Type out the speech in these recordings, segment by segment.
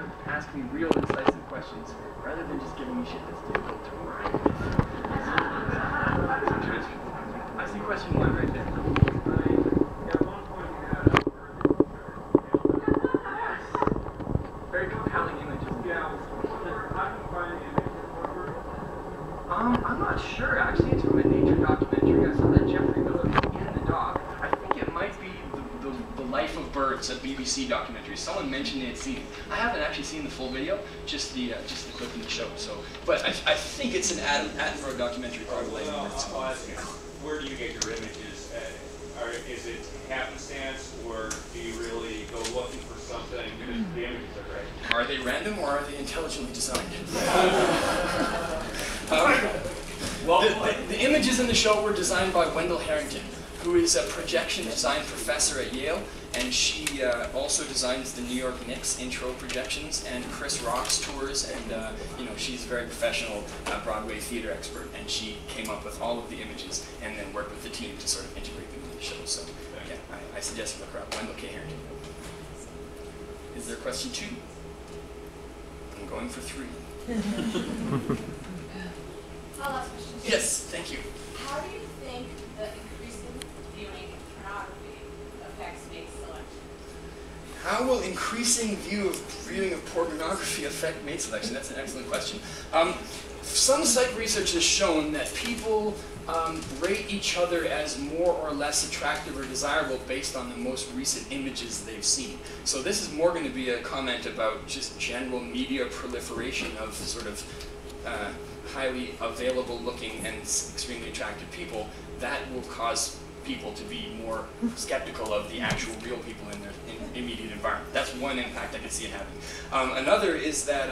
of ask me real incisive questions rather than just giving me shit that's difficult to rhyme with. I see question 1 right there. At one point you had Yes. Very compelling images. yeah. How do you find the image I'm not sure actually. It's from a nature documentary. I saw that Jeffrey Miller in the doc. I think it might be the Life of Birds, a BBC documentary. Someone mentioned they had seen it. I haven't actually seen the full video, just the clip in the show. So, but I think it's an Attenborough documentary called Life of Birds. Where do you get your images? Is it happenstance, or do you really go looking for something because the images are great? Are they random or are they intelligently designed? The images in the show were designed by Wendell Harrington, who is a projection design professor at Yale, and she also designs the New York Knicks intro projections and Chris Rock's tours, and she's a very professional Broadway theater expert, and she came up with all of the images and then worked with the team to sort of integrate them in the show. So yeah, I suggest you look her up, Wendell K. Harrington. Is there question 2? I'm going for 3. I'll ask question 2. Yes, thank you. How do you think the increasing viewing of pornography affects mate selection? How will increasing viewing of pornography affect mate selection? That's an excellent question. Some psych research has shown that people rate each other as more or less attractive or desirable based on the most recent images they've seen. So this is more going to be a comment about just general media proliferation of sort of highly available looking and extremely attractive people. That will cause people to be more skeptical of the actual real people in their immediate environment. That's one impact I could see it having. Another is that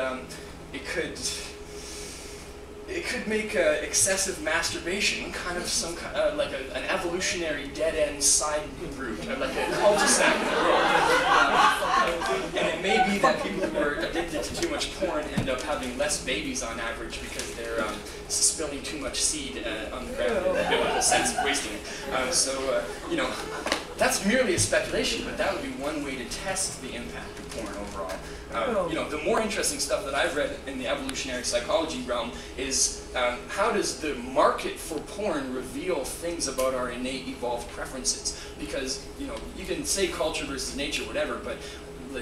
it could make excessive masturbation kind of some like an evolutionary dead-end side route, like a cul-de-sac in the world. And it may be that people who are addicted to too much porn end up having less babies on average because they're spilling too much seed on the ground and they don't have a sense of wasting it. That's merely a speculation, but that would be one way to test the impact of porn overall. The more interesting stuff that I've read in the evolutionary psychology realm is how does the market for porn reveal things about our innate evolved preferences? Because, you can say culture versus nature, whatever, but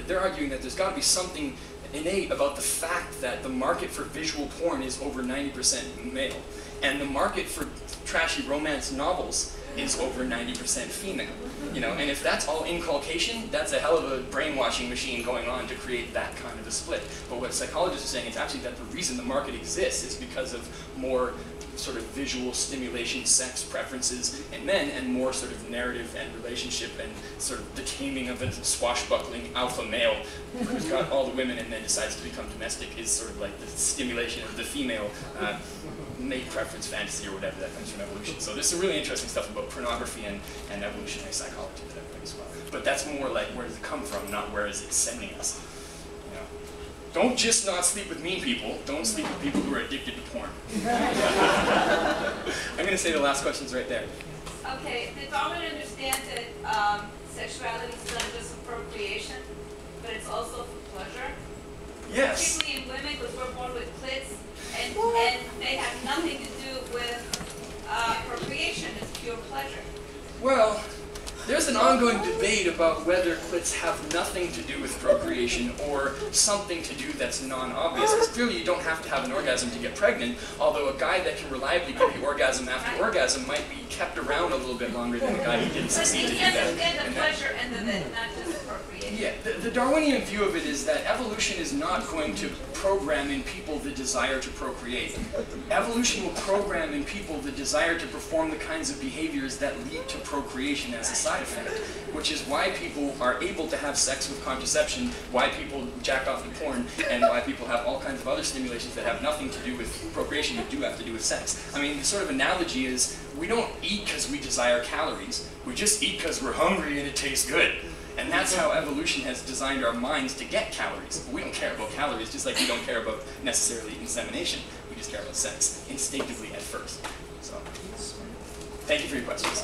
they're arguing that there's got to be something innate about the fact that the market for visual porn is over 90% male, and the market for trashy romance novels is over 90% female. And if that's all inculcation, that's a hell of a brainwashing machine going on to create that kind of a split. But what psychologists are saying is actually that the reason the market exists is because of more sort of visual stimulation, sex preferences in men, and more sort of narrative and relationship and sort of the taming of a swashbuckling alpha male who's got all the women and then decides to become domestic is sort of like the stimulation of the female mate preference fantasy or whatever that comes from evolution. So there's some really interesting stuff about pornography and evolutionary psychology that I've read as well. But that's more like where does it come from, not where is it sending us. Don't just not sleep with mean people. Don't sleep with people who are addicted to porn. I'm going to say the last question's right there. Okay, did Darwin understand that sexuality is not just for procreation, but it's also for pleasure? Yes. Particularly in women, because we're born with clits, and they have nothing to do with procreation. It's pure pleasure. Well, there's an ongoing debate about whether clits have nothing to do with procreation or something to do that's non-obvious. Because clearly you don't have to have an orgasm to get pregnant, although a guy that can reliably give you orgasm after orgasm might be kept around a little bit longer than a guy who didn't succeed to do that. Understand the pleasure and the not just procreation. Yeah, the Darwinian view of it is that evolution is not going to program in people the desire to procreate. Evolution will program in people the desire to perform the kinds of behaviors that lead to procreation as a side effect, which is why people are able to have sex with contraception, why people jack off to porn, and why people have all kinds of other stimulations that have nothing to do with procreation but do have to do with sex. I mean, the sort of analogy is we don't eat because we desire calories, we just eat because we're hungry and it tastes good. And that's how evolution has designed our minds to get calories. But we don't care about calories, just like we don't care about necessarily insemination. We just care about sex, instinctively at first. So, thank you for your questions.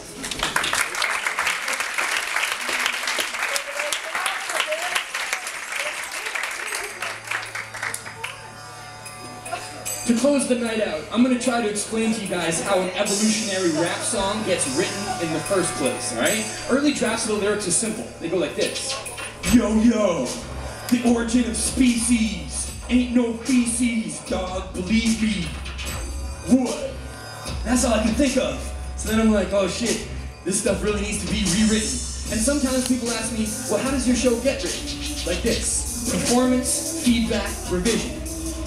To close the night out, I'm going to try to explain to you guys how an evolutionary rap song gets written in the first place, alright? Early drafts of the lyrics are simple. They go like this. Yo, yo, the origin of species ain't no feces, dog, believe me. What? That's all I can think of. So then I'm like, oh shit, this stuff really needs to be rewritten. And sometimes people ask me, well, how does your show get written? Like this. Performance, feedback, revision.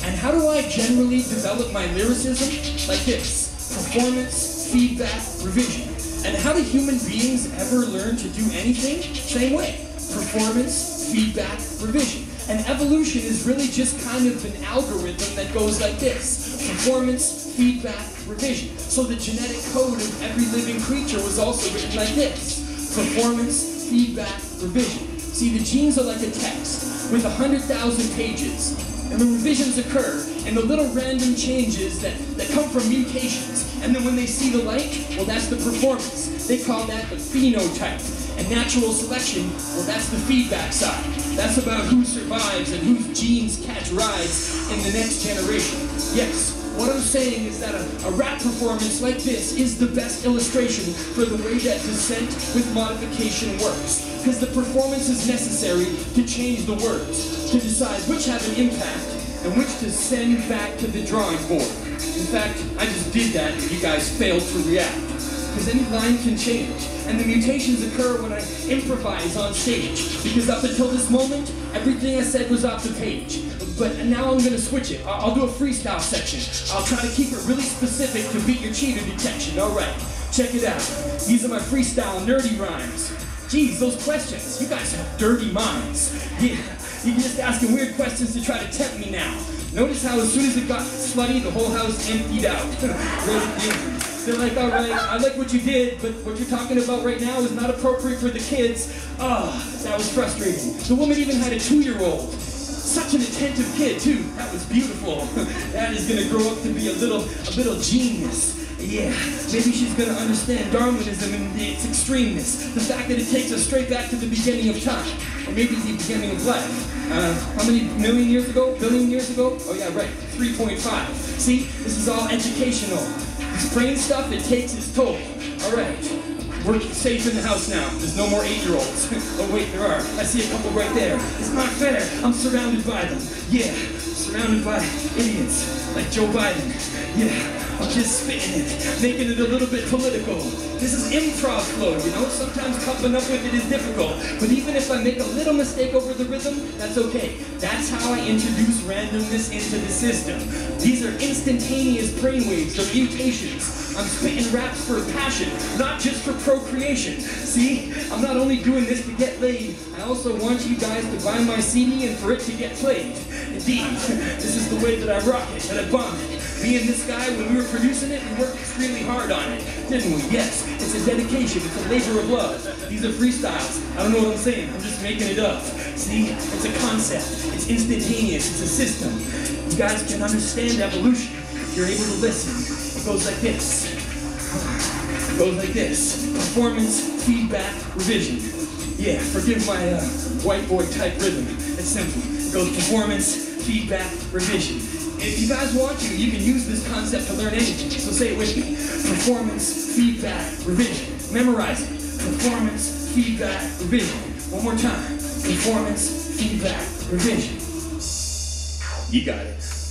And how do I generally develop my lyricism? Like this. Performance, feedback, revision. And how do human beings ever learn to do anything? Same way. Performance, feedback, revision. And evolution is really just kind of an algorithm that goes like this. Performance, feedback, revision. So the genetic code of every living creature was also written like this. Performance, feedback, revision. See, the genes are like a text with 100,000 pages. And the revisions occur, and the little random changes that come from mutations. And then when they see the light, well, that's the performance. They call that the phenotype. And natural selection, well, that's the feedback side. That's about who survives and whose genes catch rides in the next generation. Yes, what I'm saying is that a rap performance like this is the best illustration for the way that descent with modification works. Because the performance is necessary to change the words, to decide which have an impact and which to send back to the drawing board. In fact, I just did that and you guys failed to react. Because any line can change, and the mutations occur when I improvise on stage. Because up until this moment, everything I said was off the page. But now I'm going to switch it. I'll do a freestyle section. I'll try to keep it really specific to beat your cheater detection. Alright, check it out. These are my freestyle nerdy rhymes. Geez, those questions. You guys have dirty minds. Yeah, you're just asking weird questions to try to tempt me now. Notice how as soon as it got slutty, the whole house emptied out. They're like, all right, I like what you did, but what you're talking about right now is not appropriate for the kids. Ah, that was frustrating. The woman even had a 2-year-old. Such an attentive kid, too. That was beautiful. That is gonna grow up to be a little genius. Yeah, maybe she's gonna understand Darwinism and its extremeness. The fact that it takes us straight back to the beginning of time. Or maybe the beginning of life. How many million years ago? Billion years ago? Oh yeah, right, 3.5. See, this is all educational. This brain stuff, it takes its toll. Alright, we're safe in the house now. There's no more 8-year-olds. Oh wait, there are. I see a couple right there. It's not fair. I'm surrounded by them. Yeah, surrounded by idiots like Joe Biden. Yeah. I'm just spitting it, making it a little bit political. This is improv flow, you know? Sometimes coming up with it is difficult. But even if I make a little mistake over the rhythm, that's okay. That's how I introduce randomness into the system. These are instantaneous brainwaves, they're mutations. I'm spitting raps for passion, not just for procreation. See, I'm not only doing this to get laid, I also want you guys to buy my CD and for it to get played. Indeed, this is the way that I rock it, that I bomb it. Me and this guy, when we were producing it, we worked extremely hard on it, didn't we? Yes, it's a dedication, it's a labor of love. These are freestyles. I don't know what I'm saying, I'm just making it up. See, it's a concept, it's instantaneous, it's a system. You guys can understand evolution if you're able to listen. It goes like this. It goes like this. Performance, feedback, revision. Yeah, forgive my white boy type rhythm. It's simple. It goes performance, feedback, revision. If you guys want to, you can use this concept to learn anything. So say it with me. Performance, feedback, revision. Memorize it. Performance, feedback, revision. One more time. Performance, feedback, revision. You got it.